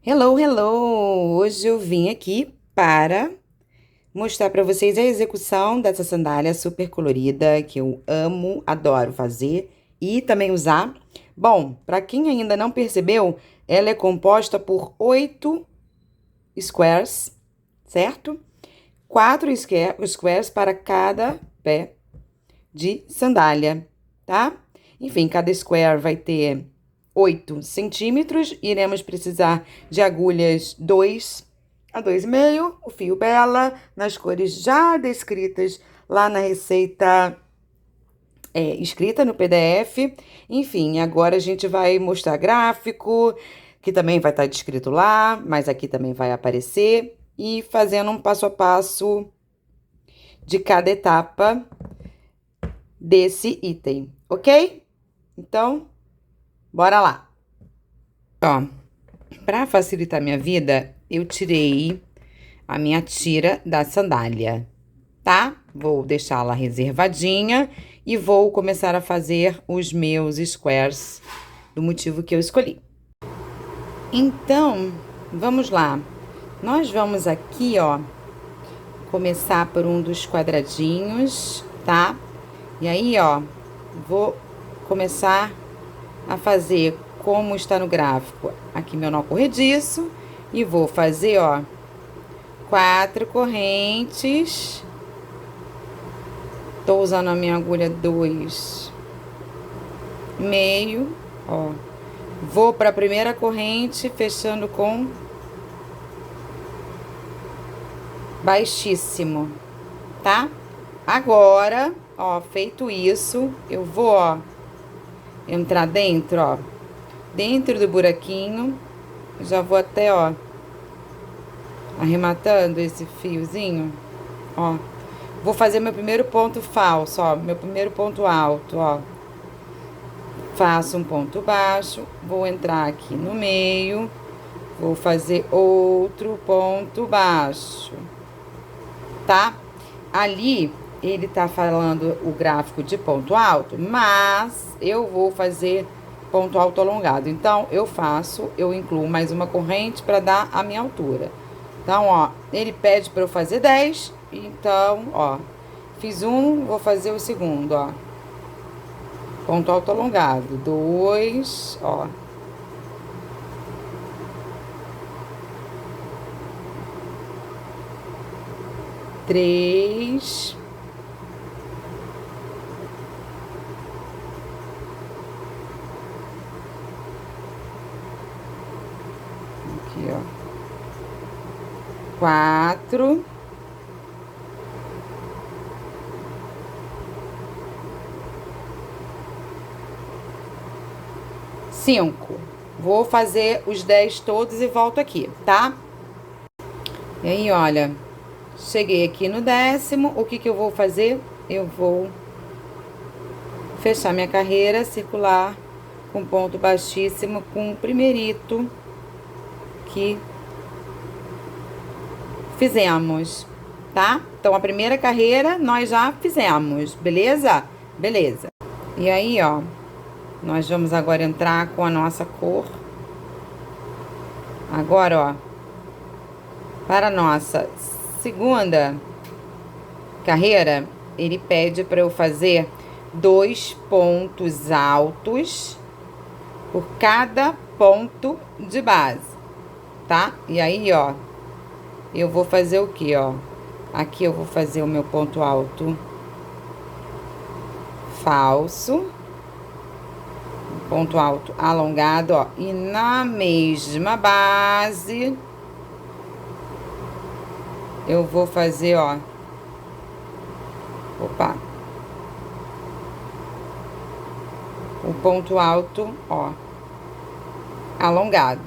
Hello, hello! Hoje eu vim aqui para mostrar para vocês a execução dessa sandália super colorida que eu amo, adoro fazer e também usar. Bom, para quem ainda não percebeu, ela é composta por 8 squares, certo? 4 squares para cada pé de sandália, tá? Enfim, cada square vai ter 8 centímetros. Iremos precisar de agulhas 2 a 2,5, o fio Bela, nas cores já descritas lá na receita escrita no PDF. Enfim, agora a gente vai mostrar gráfico, que também vai estar descrito lá, mas aqui também vai aparecer, e fazendo um passo a passo de cada etapa desse item, ok? Então, bora lá. Ó, para facilitar minha vida, eu tirei a minha tira da sandália, tá? Vou deixá-la reservadinha e vou começar a fazer os meus squares do motivo que eu escolhi. Então, vamos lá. Nós vamos aqui, ó, começar por um dos quadradinhos, tá? E aí, ó, vou começar a fazer como está no gráfico aqui meu nó corrediço e vou fazer, ó, 4 correntes. Tô usando a minha agulha 2,5, ó. Vou para a primeira corrente, fechando com baixíssimo, tá? Agora, ó, feito isso, eu vou, ó, entrar dentro, ó, dentro do buraquinho, já vou até, ó, arrematando esse fiozinho, ó. Vou fazer meu primeiro ponto falso, ó, meu primeiro ponto alto, ó. Faço um ponto baixo, vou entrar aqui no meio, vou fazer outro ponto baixo, tá? Ali, ele tá falando o gráfico de ponto alto, mas eu vou fazer ponto alto alongado. Então, eu incluo mais uma corrente para dar a minha altura. Então, ó, ele pede para eu fazer 10, então, ó, fiz um, vou fazer o segundo, ó. Ponto alto alongado, 2, ó. Três. Aqui, ó. 4. 5. Vou fazer os 10 todos e volto aqui, tá? E aí, olha, cheguei aqui no 10º, o que que eu vou fazer? Eu vou fechar minha carreira circular com ponto baixíssimo com o primeirito que fizemos, tá? Então, a primeira carreira nós já fizemos, beleza? Beleza. E aí, ó, nós vamos agora entrar com a nossa cor. Agora, ó, para a nossa segunda carreira, ele pede para eu fazer 2 pontos altos por cada ponto de base, tá? E aí, ó, eu vou fazer o quê, ó? Aqui eu vou fazer o meu ponto alto falso, ponto alto alongado, ó, e na mesma base eu vou fazer, ó, opa, o ponto alto, ó, alongado,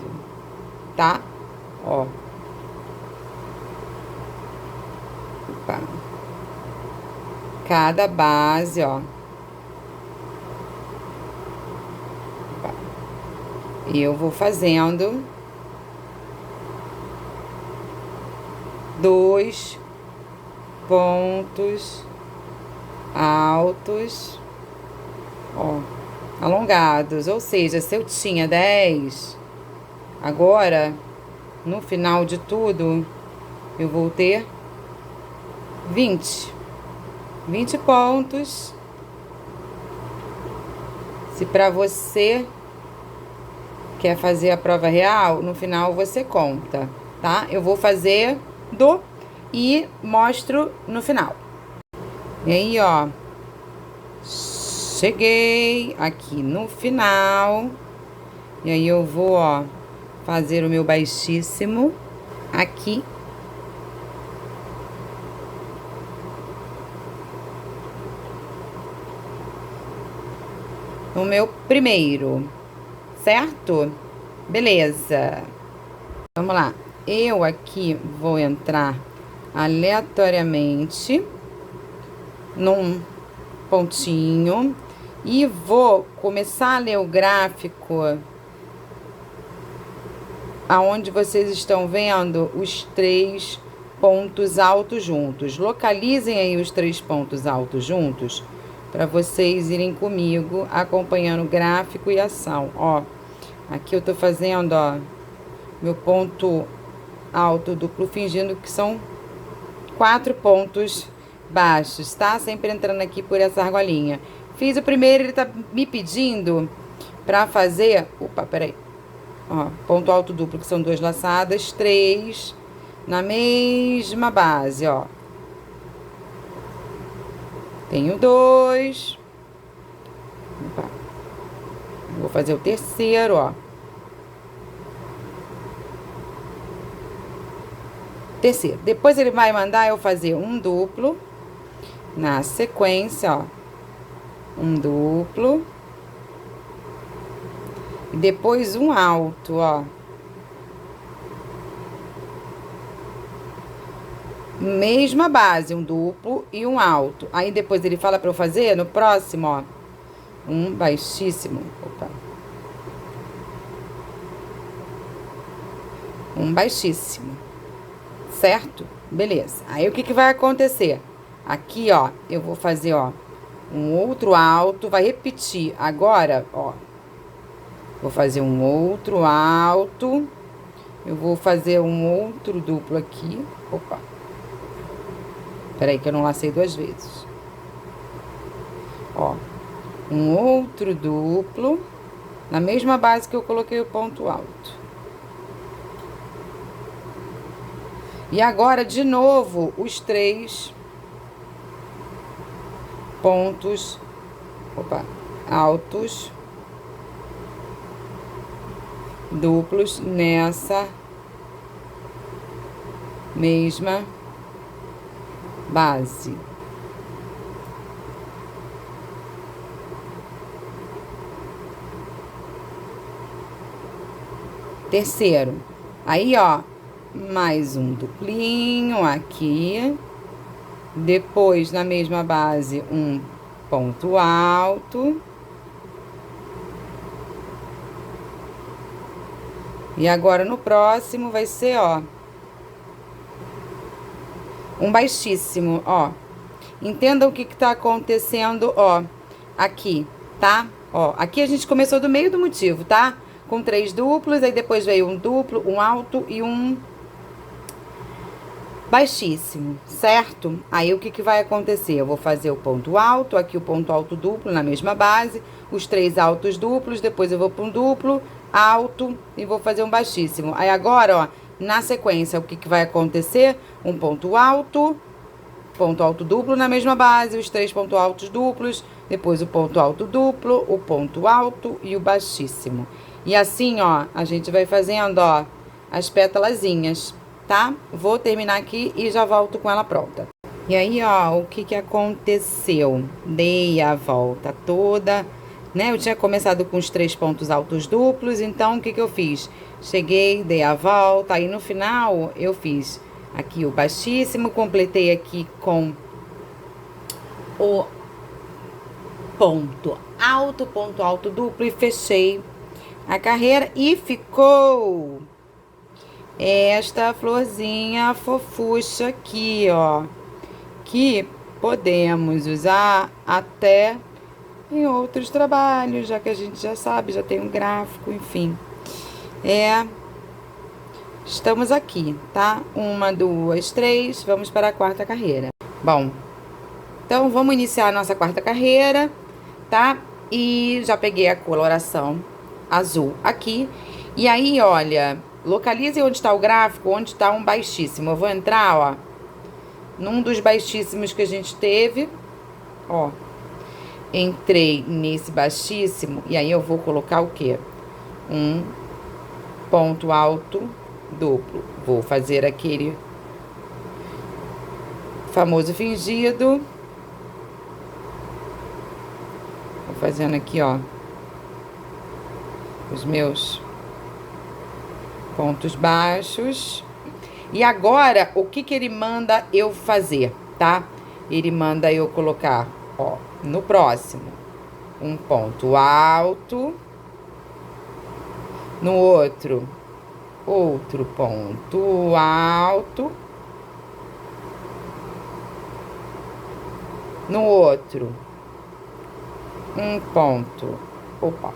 tá? Ó, opa, cada base, ó. E eu vou fazendo 2 pontos altos, ó, alongados. Ou seja, se eu tinha 10, agora no final de tudo, eu vou ter 20 pontos. Se para você quer fazer a prova real, no final você conta, tá? Eu vou fazer e mostro no final. E aí, ó, cheguei aqui no final. E aí eu vou, ó, fazer o meu baixíssimo aqui. No meu primeiro, certo? Beleza. Vamos lá. Eu aqui vou entrar aleatoriamente num pontinho e vou começar a ler o gráfico aonde vocês estão vendo os 3 pontos altos juntos. Localizem aí os 3 pontos altos juntos para vocês irem comigo acompanhando gráfico e ação. Ó, aqui eu tô fazendo, ó, meu ponto alto duplo, fingindo que são 4 pontos baixos, tá? Sempre entrando aqui por essa argolinha. Fiz o primeiro, ele tá me pedindo pra fazer... Opa, peraí. Ó, ponto alto duplo, que são 2 laçadas, 3 na mesma base, ó. Tenho 2. Opa. Vou fazer o terceiro, ó. Terceiro. Depois ele vai mandar eu fazer um duplo na sequência, ó. Um duplo. E depois um alto, ó. Mesma base, um duplo e um alto. Aí depois ele fala pra eu fazer no próximo, ó. Um baixíssimo. Opa. Um baixíssimo. Certo? Beleza. Aí o que vai acontecer? Aqui, ó, eu vou fazer, ó, um outro alto. Vai repetir. Agora, ó. Vou fazer um outro alto. Eu vou fazer um outro duplo aqui. Opa. Peraí que eu não lacei 2 vezes. Ó. Um outro duplo. Na mesma base que eu coloquei o ponto alto. E agora, de novo, os 3 pontos, altos, duplos nessa mesma base. Terceiro. Aí, ó, mais um duplinho aqui. Depois, na mesma base, um ponto alto. E agora, no próximo, vai ser, ó, um baixíssimo, ó. Entendam o que tá acontecendo, ó, aqui, tá? Ó, aqui a gente começou do meio do motivo, tá? Com 3 duplos, aí depois veio um duplo, um alto e um baixíssimo, certo? Aí o que vai acontecer? Eu vou fazer o ponto alto, aqui o ponto alto duplo na mesma base, os 3 altos duplos, depois eu vou para um duplo, alto e vou fazer um baixíssimo. Aí agora, ó, na sequência, o que vai acontecer? Um ponto alto duplo na mesma base, os 3 pontos altos duplos, depois o ponto alto duplo, o ponto alto e o baixíssimo. E assim, ó, a gente vai fazendo, ó, as pétalazinhas, tá? Vou terminar aqui e já volto com ela pronta. E aí, ó, o que aconteceu? Dei a volta toda, né? Eu tinha começado com os 3 pontos altos duplos, então o que eu fiz? Cheguei, dei a volta, aí no final eu fiz aqui o baixíssimo, completei aqui com o ponto alto duplo e fechei a carreira e ficou esta florzinha fofucha aqui, ó, que podemos usar até em outros trabalhos, já que a gente já sabe, já tem um gráfico, enfim. Estamos aqui, tá? 1, 2, 3, vamos para a quarta carreira. Bom, então vamos iniciar a nossa quarta carreira, tá? E já peguei a coloração azul aqui. E aí, olha, localize onde está o gráfico, onde está um baixíssimo. Eu vou entrar, ó, num dos baixíssimos que a gente teve, ó. Entrei nesse baixíssimo e aí eu vou colocar o quê? Um ponto alto duplo. Vou fazer aquele famoso fingido. Vou fazendo aqui, ó, os meus pontos baixos. E agora, o que que ele manda eu fazer, tá? Ele manda eu colocar, ó, no próximo, um ponto alto. No outro, outro ponto alto. No outro, um ponto, opa,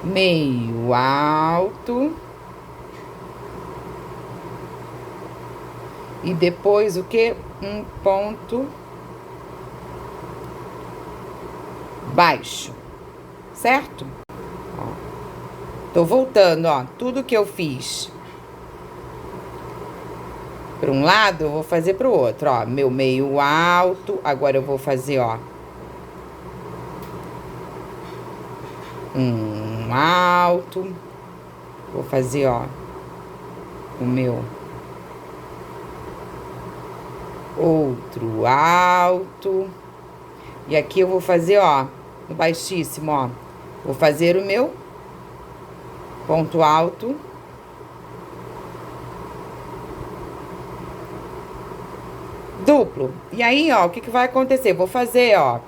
meio alto. E depois o que? Um ponto baixo, certo? Ó, tô voltando, ó, tudo que eu fiz para um lado, eu vou fazer para o outro, ó, meu meio alto. Agora eu vou fazer, ó, um alto. Vou fazer, ó, o meu outro alto. E aqui eu vou fazer, ó, no baixíssimo, ó, vou fazer o meu ponto alto. Duplo. E aí, ó, o que que vai acontecer? Vou fazer, ó,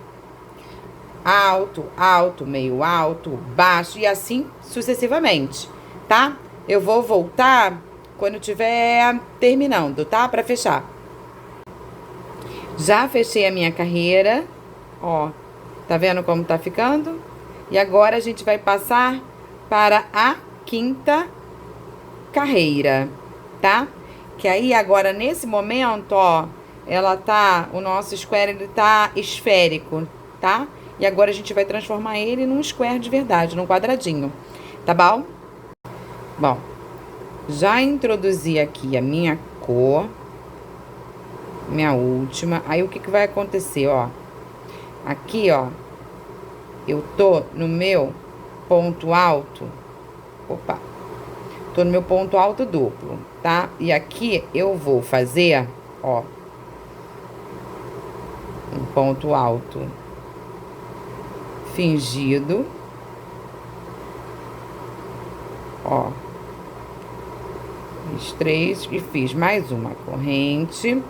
alto, alto, meio alto, baixo e assim sucessivamente, tá? Eu vou voltar quando tiver terminando, tá? Pra fechar. Já fechei a minha carreira, ó, tá vendo como tá ficando? E agora a gente vai passar para a quinta carreira, tá? Que aí agora nesse momento, ó, ela tá, o nosso square ele tá esférico, tá? E agora a gente vai transformar ele num square de verdade, num quadradinho, tá bom? Bom, já introduzi aqui a minha cor, minha última. Aí o que que vai acontecer, ó? Aqui, ó, eu tô no meu ponto alto. Opa. Tô no meu ponto alto duplo, tá? E aqui eu vou fazer, ó, um ponto alto fingido. Ó. Fiz 3 e fiz mais uma corrente.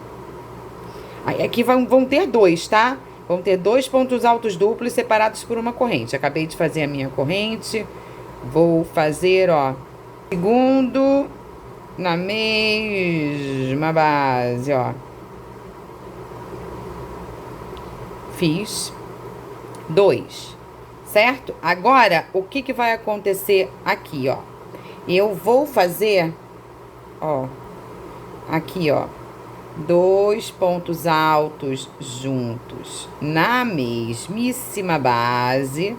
Aí aqui vão ter 2, tá? Vão ter 2 pontos altos duplos separados por uma corrente. Acabei de fazer a minha corrente. Vou fazer, ó, segundo na mesma base, ó. Fiz 2, certo? Agora, o que que vai acontecer aqui, ó? Eu vou fazer, ó, aqui, ó, 2 pontos altos juntos na mesmíssima base.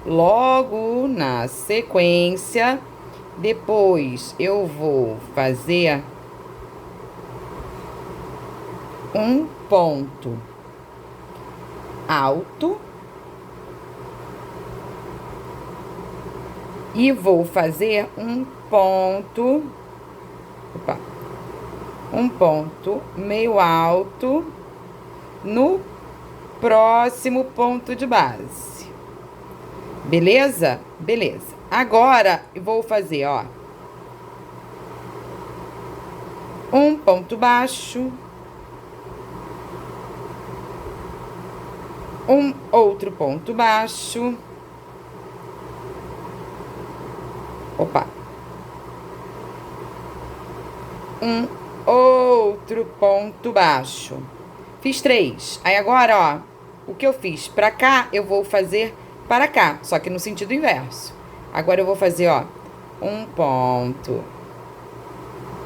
Logo na sequência, depois eu vou fazer um ponto alto e vou fazer um ponto, opa, um ponto meio alto no próximo ponto de base. Beleza? Beleza. Agora eu vou fazer, ó, um ponto baixo, um outro ponto baixo, opa, um outro ponto baixo. Fiz 3. Aí agora, ó, o que eu fiz pra cá, eu vou fazer para cá, só que no sentido inverso. Agora eu vou fazer, ó, um ponto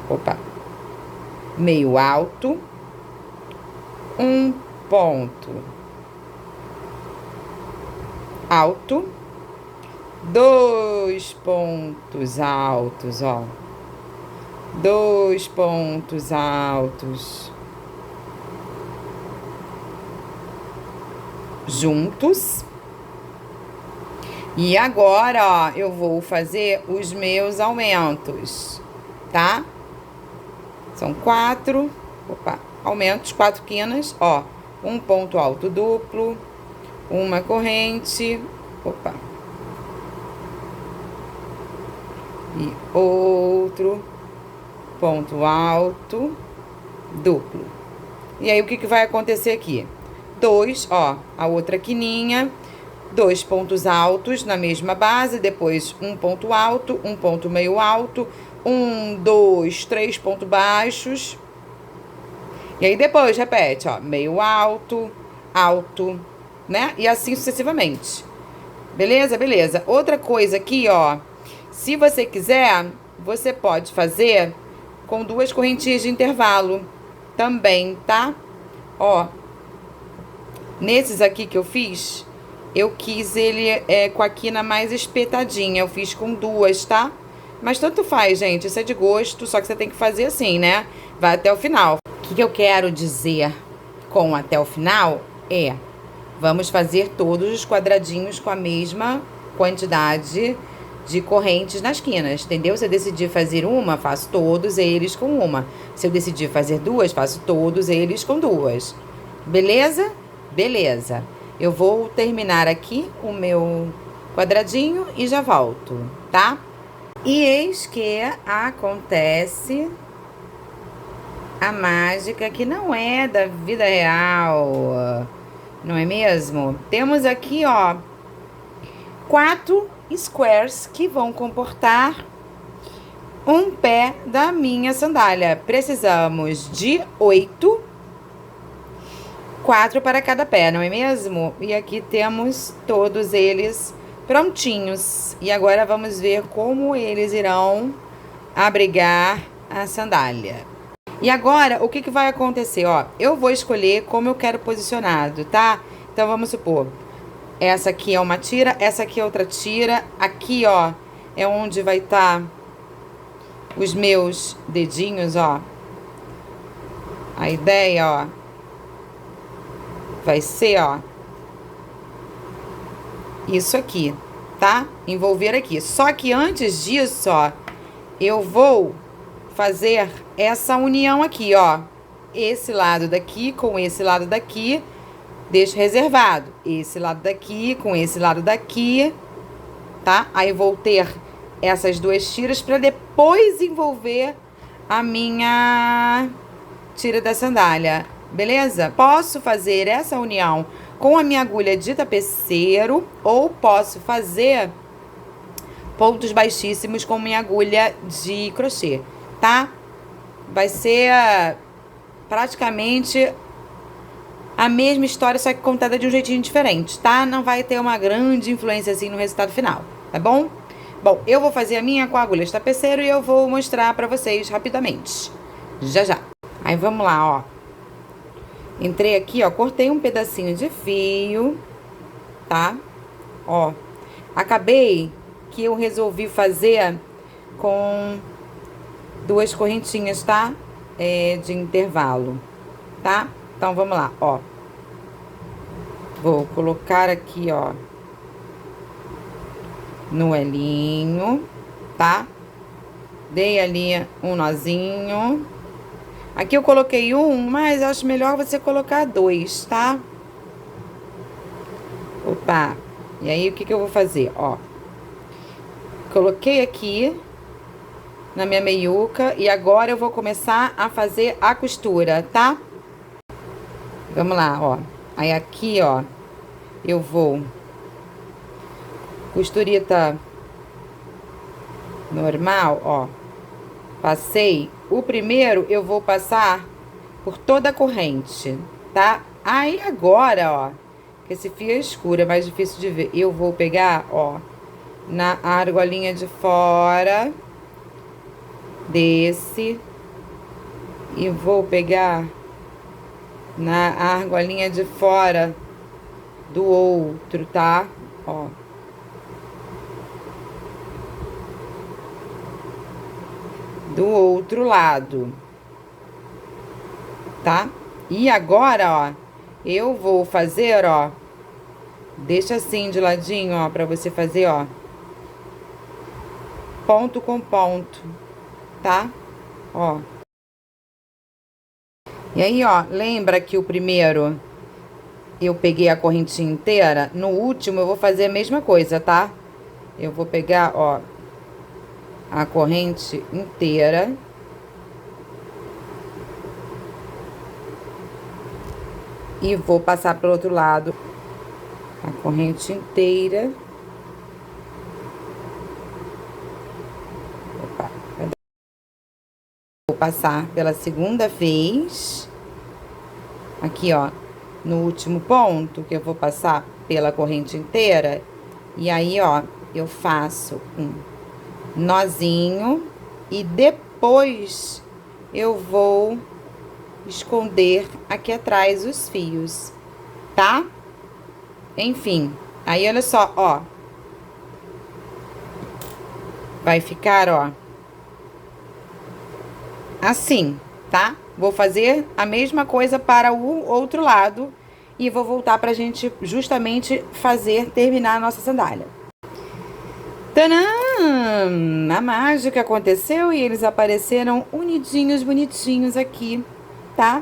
Opa. Meio alto. Um ponto alto. 2 pontos altos, ó. 2 pontos altos juntos. E agora, ó, eu vou fazer os meus aumentos, tá? São 4, aumentos, 4 quinas, ó. Um ponto alto duplo, uma corrente, e outro ponto alto duplo. E aí, o que que vai acontecer aqui? 2, ó, a outra quininha, 2 pontos altos na mesma base, depois um ponto alto, um ponto meio alto, 1, 2, 3 pontos baixos. E aí depois repete, ó, meio alto, alto, né? E assim sucessivamente. Beleza? Beleza. Outra coisa aqui, ó, se você quiser, você pode fazer com 2 correntinhas de intervalo também, tá? Ó, nesses aqui que eu fiz, eu quis ele com a quina mais espetadinha. Eu fiz com 2, tá? Mas tanto faz, gente. Isso é de gosto, só que você tem que fazer assim, né? Vai até o final. O que eu quero dizer com até o final é... Vamos fazer todos os quadradinhos com a mesma quantidade de correntes nas quinas, entendeu? Se eu decidir fazer uma, faço todos eles com uma. Se eu decidir fazer 2, faço todos eles com 2. Beleza? Beleza. Eu vou terminar aqui o meu quadradinho e já volto, tá? E eis que acontece a mágica que não é da vida real, não é mesmo? Temos aqui, ó, 4 squares que vão comportar um pé da minha sandália. Precisamos de 8, 4 para cada pé, não é mesmo? E aqui temos todos eles prontinhos. E agora vamos ver como eles irão abrigar a sandália. E agora, o que que vai acontecer, ó? Eu vou escolher como eu quero posicionado, tá? Então, vamos supor, essa aqui é uma tira, essa aqui é outra tira. Aqui, ó, é onde vai estar os meus dedinhos, ó. A ideia, ó, vai ser, ó, isso aqui, tá? Envolver aqui. Só que antes disso, ó, eu vou fazer essa união aqui, ó. Esse lado daqui com esse lado daqui, deixo reservado. Esse lado daqui com esse lado daqui, tá? Aí vou ter essas 2 tiras para depois envolver a minha tira da sandália, beleza? Posso fazer essa união com a minha agulha de tapeceiro ou posso fazer pontos baixíssimos com minha agulha de crochê, tá? Vai ser praticamente a mesma história, só que contada de um jeitinho diferente, tá? Não vai ter uma grande influência assim no resultado final, tá bom? Bom, eu vou fazer a minha com a agulha de tapeceiro e eu vou mostrar pra vocês rapidamente. Já, já. Aí, vamos lá, ó. Entrei aqui, ó, cortei um pedacinho de fio, tá? Ó, acabei que eu resolvi fazer com 2 correntinhas, tá? De intervalo, tá? Então, vamos lá, ó. Vou colocar aqui, ó, no elinho, tá? Dei ali um nozinho. Aqui eu coloquei um, mas acho melhor você colocar 2, tá? Opa! E aí, o que que eu vou fazer? Ó, coloquei aqui na minha meiuca e agora eu vou começar a fazer a costura, tá? Vamos lá, ó. Aí aqui, ó, eu vou costurita normal, ó. Passei. O primeiro eu vou passar por toda a corrente, tá? Aí agora, ó, que esse fio é escuro, é mais difícil de ver. Eu vou pegar, ó, na argolinha de fora desse e vou pegar na argolinha de fora do outro, tá? Ó. Do outro lado, tá? E agora, ó, eu vou fazer, ó, deixa assim de ladinho, ó, pra você fazer, ó, ponto com ponto, tá? Ó. E aí, ó, lembra que o primeiro eu peguei a correntinha inteira? No último eu vou fazer a mesma coisa, tá? Eu vou pegar, ó, a corrente inteira. E vou passar pro outro lado a corrente inteira. Opa, vou passar pela segunda vez. Aqui, ó, no último ponto, que eu vou passar pela corrente inteira. E aí, ó, eu faço um nozinho e depois eu vou esconder aqui atrás os fios, tá? Enfim, aí olha só, ó. Vai ficar, ó, assim, tá? Vou fazer a mesma coisa para o outro lado e vou voltar pra gente justamente terminar a nossa sandália. Tadã! A mágica aconteceu e eles apareceram unidinhos, bonitinhos aqui, tá?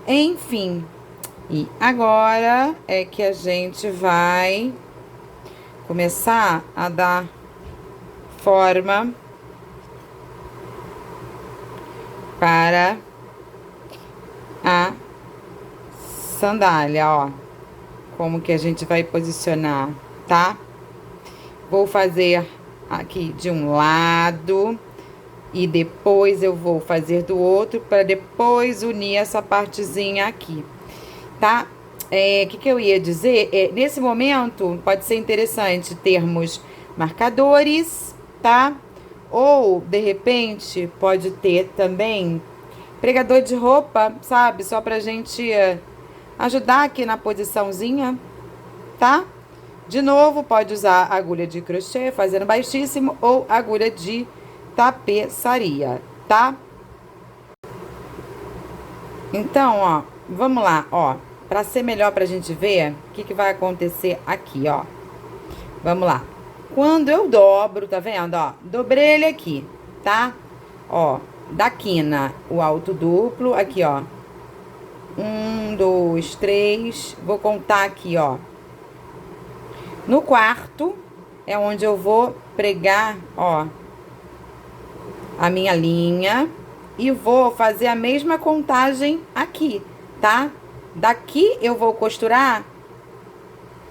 Enfim, e agora é que a gente vai começar a dar forma para a sandália, ó. Como que a gente vai posicionar, tá? Vou fazer aqui de um lado e depois eu vou fazer do outro para depois unir essa partezinha aqui, tá? Que eu ia dizer? Nesse momento, pode ser interessante termos marcadores, tá? Ou, de repente, pode ter também pregador de roupa, sabe? Só pra gente ajudar aqui na posiçãozinha, tá? De novo, pode usar agulha de crochê, fazendo baixíssimo, ou agulha de tapeçaria, tá? Então, ó, vamos lá, ó. Pra ser melhor pra gente ver o que vai acontecer aqui, ó. Vamos lá. Quando eu dobro, tá vendo, ó? Dobrei ele aqui, tá? Ó, da quina, o alto duplo, aqui, ó. 1, 2, 3. Vou contar aqui, ó. No quarto é onde eu vou pregar, ó, a minha linha e vou fazer a mesma contagem aqui, tá? Daqui eu vou costurar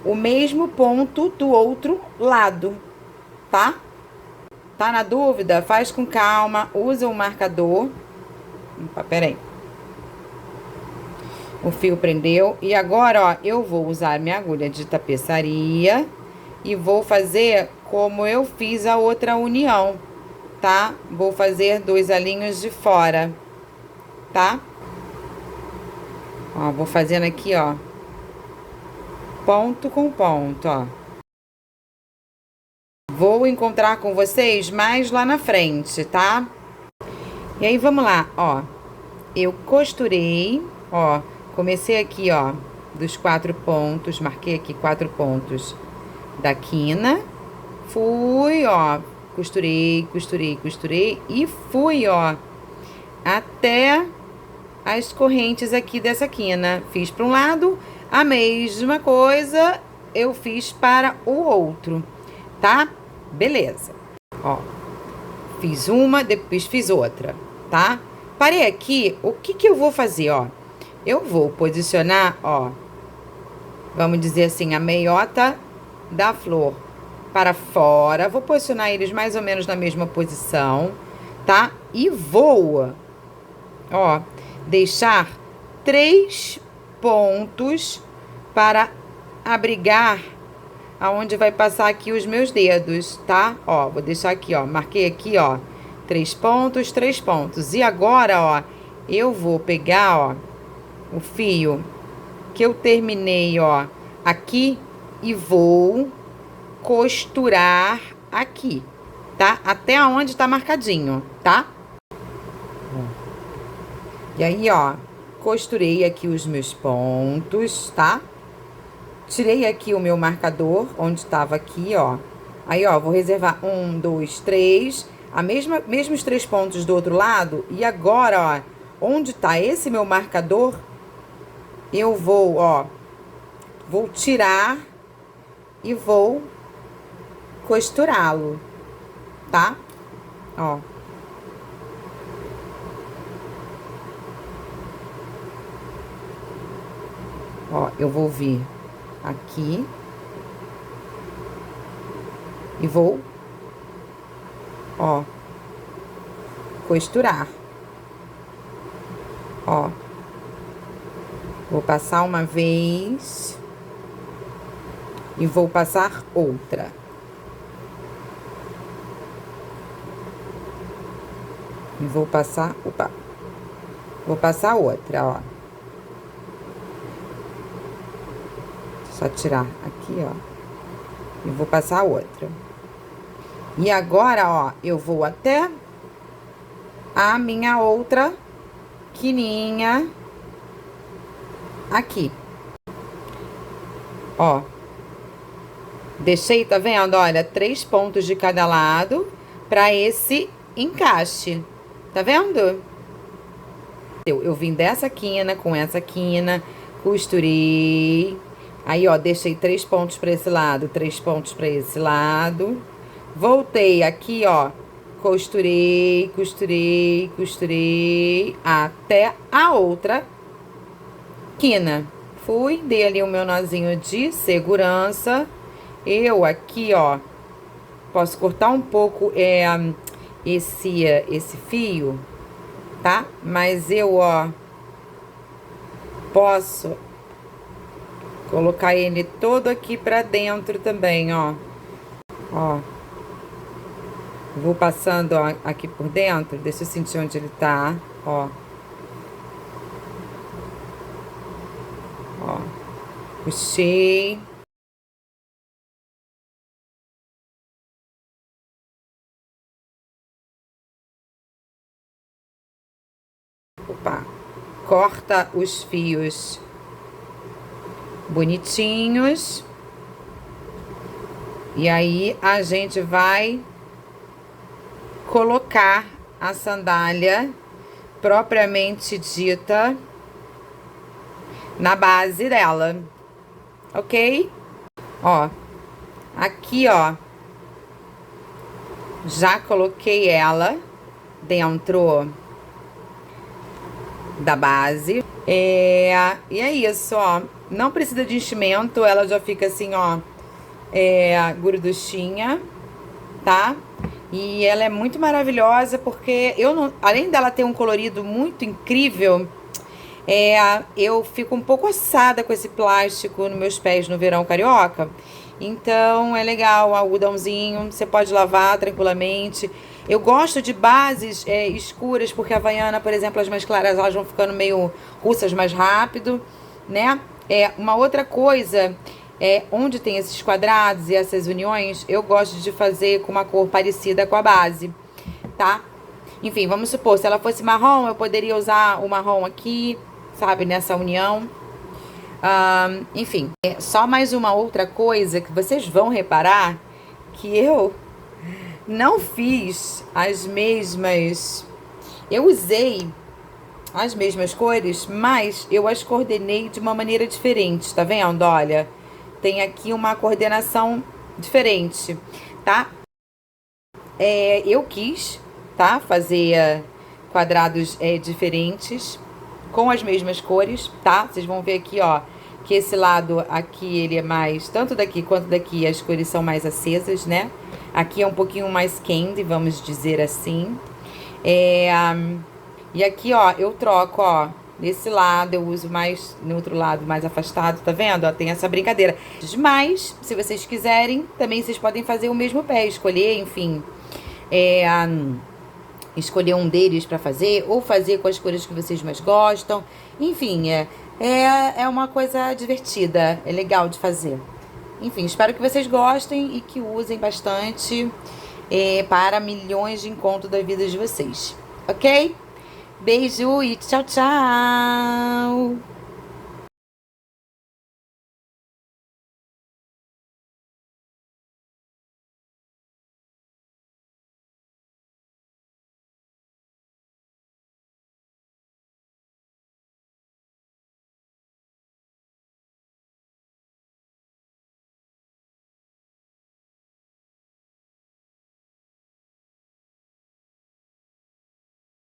o mesmo ponto do outro lado, tá? Tá na dúvida? Faz com calma, usa o marcador. Opa, peraí. O fio prendeu. E agora, ó, eu vou usar minha agulha de tapeçaria e vou fazer como eu fiz a outra união, tá? Vou fazer 2 alinhos de fora, tá? Ó, vou fazendo aqui, ó, ponto com ponto, ó. Vou encontrar com vocês mais lá na frente, tá? E aí, vamos lá, ó. Eu costurei, ó, comecei aqui, ó, dos 4 pontos, marquei aqui 4 pontos da quina. Fui, ó, costurei, costurei, costurei e fui, ó, até as correntes aqui dessa quina. Fiz para um lado, a mesma coisa eu fiz para o outro, tá? Beleza. Ó, fiz uma, depois fiz outra, tá? Parei aqui, o que eu vou fazer, ó? Eu vou posicionar, ó, vamos dizer assim, a meiota da flor para fora. Vou posicionar eles mais ou menos na mesma posição, tá? E vou, ó, deixar 3 pontos para abrigar aonde vai passar aqui os meus dedos, tá? Ó, vou deixar aqui, ó, marquei aqui, ó, 3 pontos, 3 pontos. E agora, ó, eu vou pegar, ó, o fio que eu terminei, ó, aqui e vou costurar aqui, tá? Até onde tá marcadinho, tá? E aí, ó, costurei aqui os meus pontos, tá? Tirei aqui o meu marcador, onde estava aqui, ó. Aí, ó, vou reservar 1, 2, 3. Mesmos 3 pontos do outro lado. E agora, ó, onde tá esse meu marcador, eu vou, ó, vou tirar e vou costurá-lo, tá? Ó. Ó, eu vou vir aqui e vou, ó, costurar. Ó, vou passar uma vez e vou passar outra. E vou passar, opa, vou passar outra, ó. Só tirar aqui, ó. E vou passar outra. E agora, ó, eu vou até a minha outra quininha aqui. Ó. Deixei, tá vendo? Olha, 3 pontos de cada lado pra esse encaixe. Tá vendo? Eu vim dessa quina com essa quina, costurei. Aí, ó, deixei 3 pontos pra esse lado, 3 pontos pra esse lado. Voltei aqui, ó, costurei, costurei, costurei até a outra quina. Fui, dei ali o meu nozinho de segurança. Eu aqui, ó, posso cortar um pouco esse fio, tá? Mas eu, ó, posso colocar ele todo aqui pra dentro também, ó. Ó. Vou passando, ó, aqui por dentro. Deixa eu sentir onde ele tá, ó. Ó. Puxei. Opa. Corta os fios bonitinhos. E aí, a gente vai colocar a sandália propriamente dita na base dela, ok? Ó, aqui, ó, já coloquei ela dentro da base. E é isso, ó. Não precisa de enchimento, ela já fica assim, ó, gorduchinha, tá? E ela é muito maravilhosa porque além dela ter um colorido muito incrível, eu fico um pouco assada com esse plástico nos meus pés no verão carioca. Então é legal, o algodãozinho, você pode lavar tranquilamente. Eu gosto de bases escuras, porque a Havaiana, por exemplo, as mais claras, elas vão ficando meio russas mais rápido, né? Uma outra coisa, onde tem esses quadrados e essas uniões, eu gosto de fazer com uma cor parecida com a base, tá? Enfim, vamos supor, se ela fosse marrom, eu poderia usar o marrom aqui, sabe, nessa união. Enfim, só mais uma outra coisa que vocês vão reparar, que eu não fiz as mesmas... Eu usei as mesmas cores, mas eu as coordenei de uma maneira diferente, tá vendo? Olha, tem aqui uma coordenação diferente, tá? Eu quis, tá? Fazer quadrados diferentes com as mesmas cores, tá? Vocês vão ver aqui, ó, que esse lado aqui, ele é mais... Tanto daqui quanto daqui, as cores são mais acesas, né? Aqui é um pouquinho mais candy, vamos dizer assim. E aqui, ó, eu troco, ó. Nesse lado eu uso mais, no outro lado mais afastado, tá vendo? Ó, tem essa brincadeira. Mas, se vocês quiserem, também vocês podem fazer o mesmo pé, escolher, enfim. escolher um deles para fazer, ou fazer com as cores que vocês mais gostam. Enfim, é uma coisa divertida, é legal de fazer. Enfim, espero que vocês gostem e que usem bastante para milhões de encontros da vida de vocês. Ok? Beijo e tchau, tchau!